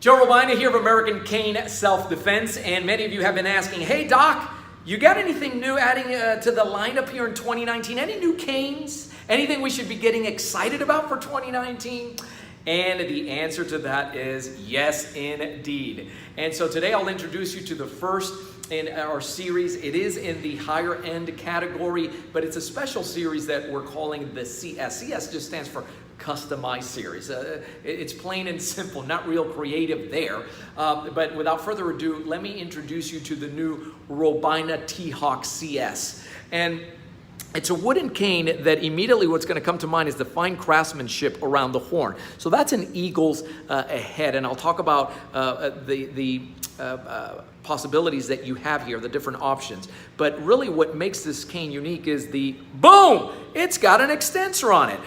Joe Robaina here of American Cane Self-Defense, and many of you have been asking, hey Doc, you got anything new adding to the lineup here in 2019? Any new canes? Anything we should be getting excited about for 2019? And the answer to that is yes, indeed. And so today I'll introduce you to the first in our series. It is in the higher end category, but it's a special series that we're calling the CS. CS just stands for Customized Series. It's plain and simple, not real creative there. But without further ado, let me introduce you to the new Robaina T-Hawk CS. And it's a wooden cane that immediately what's going to come to mind is the fine craftsmanship around the horn. So that's an eagle's head, and I'll talk about the possibilities that you have here, the different options. But really what makes this cane unique is the boom! It's got an extensor on it.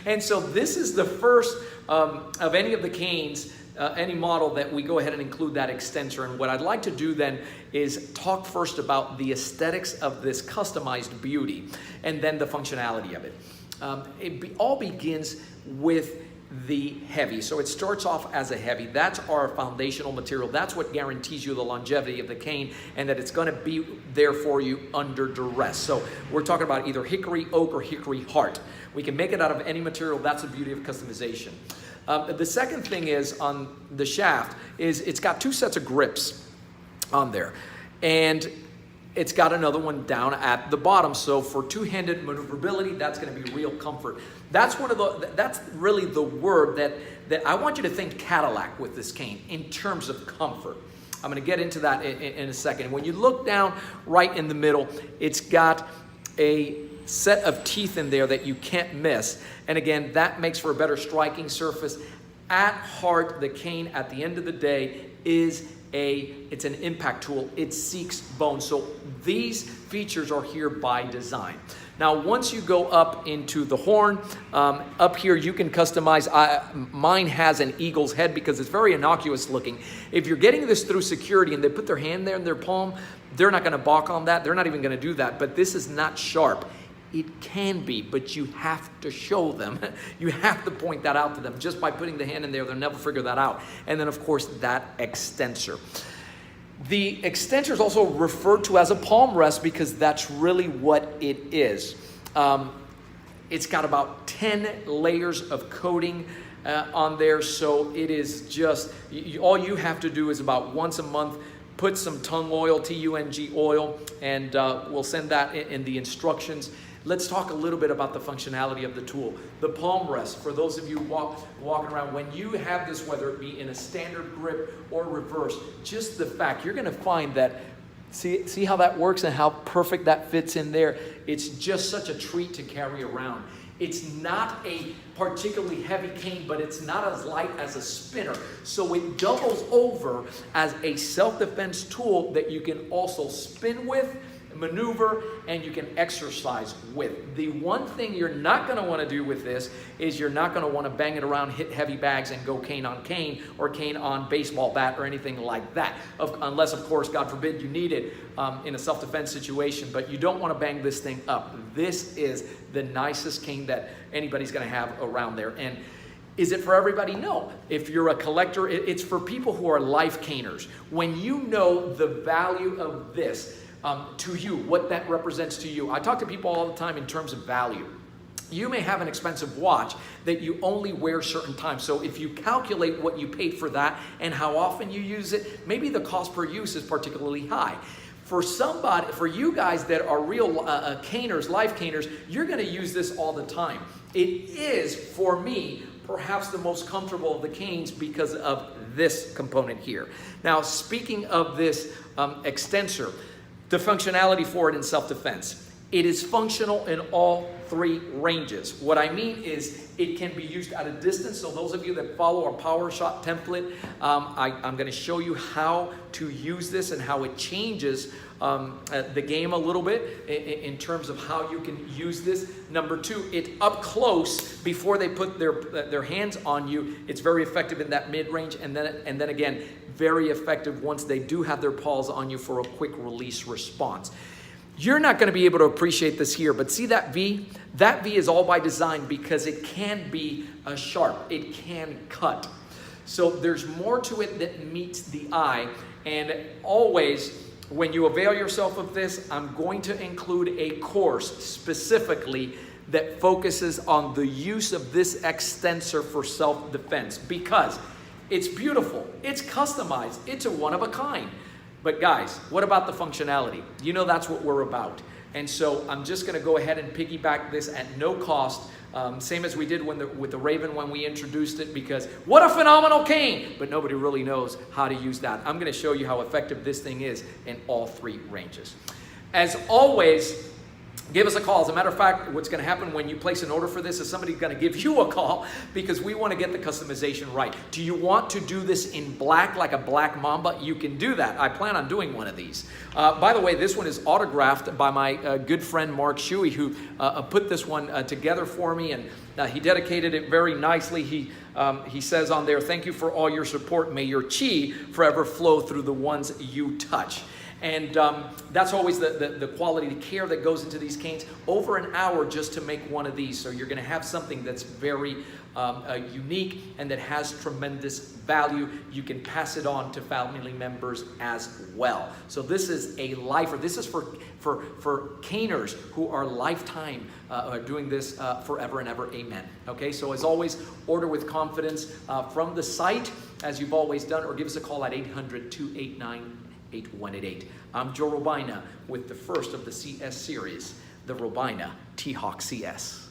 And so this is the first of any of the canes, any model that we go ahead and include that extensor. And what I'd like to do then is talk first about the aesthetics of this customized beauty and then the functionality of it. All begins with the heavy. So it starts off as a heavy. That's our foundational material. That's what guarantees you the longevity of the cane and that it's going to be there for you under duress. So we're talking about either hickory, oak, or hickory heart. We can make it out of any material. That's the beauty of customization. The second thing is on the shaft is it's got two sets of grips on there, and it's got another one down at the bottom. So for two-handed maneuverability, that's going to be real comfort. That's really the word that I want you to think Cadillac with this cane in terms of comfort. I'm going to get into that in a second. When you look down right in the middle, it's got a set of teeth in there that you can't miss. And again, that makes for a better striking surface. At heart, the cane at the end of the day is it's an impact tool. It seeks bone. So these features are here by design. Now, once you go up into the horn, up here you can customize. Mine has an eagle's head because it's very innocuous looking. If you're getting this through security and they put their hand there in their palm, they're not going to balk on that. They're not even going to do that. But this is not sharp. It can be, but you have to show them. You have to point that out to them. Just by putting the hand in there, they'll never figure that out. And then, of course, that extensor. The extensor is also referred to as a palm rest because that's really what it is. It's got about 10 layers of coating on there, so it is just, all you have to do is about once a month put some tung oil, T-U-N-G oil, and we'll send that in the instructions. Let's talk a little bit about the functionality of the tool. The palm rest, for those of you walking around, when you have this, whether it be in a standard grip or reverse, just the fact, you're gonna find that, see how that works and how perfect that fits in there? It's just such a treat to carry around. It's not a particularly heavy cane, but it's not as light as a spinner. So it doubles over as a self-defense tool that you can also spin with, maneuver, and you can exercise with. The one thing you're not going to want to do with this is you're not going to want to bang it around, hit heavy bags, and go cane on cane or cane on baseball bat or anything like that. Unless, of course, God forbid, you need it in a self-defense situation, but you don't want to bang this thing up. This is the nicest cane that anybody's going to have around there. And is it for everybody? No. If you're a collector, it's for people who are life caners. When you know the value of this, to you, what that represents to you. I talk to people all the time in terms of value. You may have an expensive watch that you only wear certain times. So if you calculate what you paid for that and how often you use it, maybe the cost per use is particularly high. For you guys that are real caners, life caners, you're going to use this all the time. It is, for me, perhaps the most comfortable of the canes because of this component here. Now, speaking of this extensor, the functionality for it in self-defense. It is functional in all three ranges. What I mean is it can be used at a distance. So those of you that follow our Power Shot template, I'm going to show you how to use this and how it changes the game a little bit in terms of how you can use this. Number two, it up close before they put their hands on you. It's very effective in that mid-range, and then again, very effective once they do have their paws on you for a quick release response. You're not going to be able to appreciate this here, but see that V? That V is all by design because it can be sharp. It can cut. So there's more to it that meets the eye. And always, when you avail yourself of this, I'm going to include a course specifically that focuses on the use of this extensor for self-defense, because it's beautiful, it's customized, it's a one-of-a-kind. But guys, what about the functionality? You know that's what we're about. And so I'm just going to go ahead and piggyback this at no cost, same as we did with the Raven when we introduced it, because what a phenomenal cane! But nobody really knows how to use that. I'm going to show you how effective this thing is in all three ranges. As always, give us a call. As a matter of fact, what's going to happen when you place an order for this is somebody's going to give you a call, because we want to get the customization right. Do you want to do this in black, like a black mamba? You can do that. I plan on doing one of these. By the way, this one is autographed by my good friend Mark Shuey, who put this one together for me, and he dedicated it very nicely. He says on there, "Thank you for all your support. May your chi forever flow through the ones you touch." And that's always the quality, the care that goes into these canes. Over an hour just to make one of these. So you're going to have something that's very unique and that has tremendous value. You can pass it on to family members as well. So this is a lifer. This is for caners who are lifetime doing this forever and ever. Amen. Okay, so as always, order with confidence from the site, as you've always done, or give us a call at 800-289-8188. I'm Joe Robaina with the first of the CS series, the Robaina T-Hawk CS.